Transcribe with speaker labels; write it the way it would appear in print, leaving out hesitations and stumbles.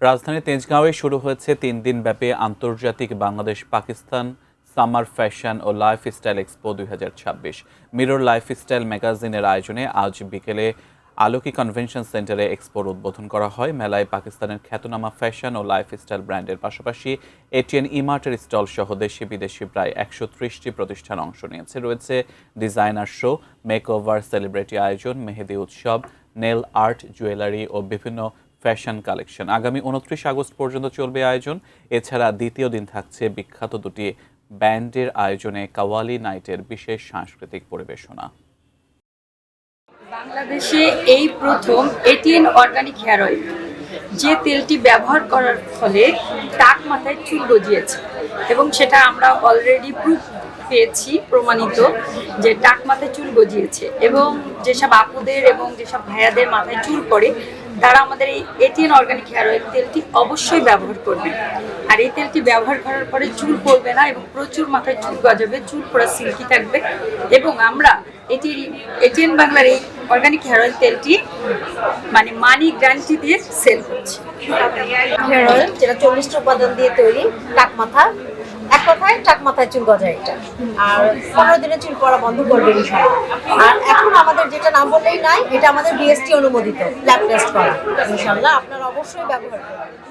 Speaker 1: রাজধানী তেজগাঁওয়ে শুরু হয়েছে ৩ দিনব্যাপী আন্তর্জাতিক বাংলাদেশ পাকিস্তান সামার ফ্যাশন ও লাইফস্টাইল এক্সপো ২০২৬। মিরর লাইফস্টাইল ম্যাগাজিনের আয়োজনে আজ বিকেলে আলোকি কনভেনশন সেন্টারে এক্সপোর উদ্বোধন করা হয়। মেলায় পাকিস্তানের খ্যাতনামা ফ্যাশন ও লাইফস্টাইল ব্র্যান্ডের পাশাপাশি এটিএন ইমার্টের স্টল সহ দেশি বিদেশি প্রায় ১৩০টি প্রতিষ্ঠান অংশ নিয়েছে। রয়েছে ডিজাইনার শো, মেকওভার, সেলিব্রিটি আয়োজন, মেহেদি উৎসব, নেল আর্ট, জুয়েলারি ও বিভিন্ন ফ্যাশন কালেকশন। আগামী ২৯ আগস্ট পর্যন্ত চলবে আয়োজন। এছাড়া দ্বিতীয় দিন থাকছে বিখ্যাত দুটি ব্যান্ডের আয়োজনে কাওয়ালি নাইটের বিশেষ সাংস্কৃতিক পরিবেশনা।
Speaker 2: বাংলাদেশে এই প্রথম এটিএন অর্গানিক হেয়ার অয়েল, যে তেলটি ব্যবহার করার ফলে টাক মাথায় চুল গজিয়েছে এবং সেটা আমরা অলরেডি প্রুফ পেয়েছি, প্রমাণিত যে টাক মাথায় চুল গজিয়েছে। এবং যেসব আপুদের এবং যেসব ভাইয়াদের মাথায় চুল পড়ে তারা আমাদের এই এটিএন অর্গানিক হেয়ার অয়েল তেলটি অবশ্যই ব্যবহার করবে। আর এই তেলটি ব্যবহার করার পরে চুল পড়বে না এবং প্রচুর মাথায় চুল গজাবে, চুল পুরো সিল্কি থাকবে। এবং আমরা এটিএন বাংলার এই অর্গানিক হেয়ার অয়েল তেলটি মানে মানি গ্যারান্টি দিয়ে সেল করছি।
Speaker 3: হেয়ার অয়েল যেটা 40টা উপাদান দিয়ে তৈরি, টাক মাথা, এক কথায় টাক মাথায় চুল গজায় এটা। আর 15 দিনে চুল পড়া বন্ধ করবে ইনশাআল্লাহ। আর এখন আমাদের যেটা নাম বললেই নাই, এটা আমাদের বিএসটি অনুমোদিত, ল্যাব টেস্ট করা। ইনশাআল্লাহ আপনারা অবশ্যই ব্যবহার করবেন।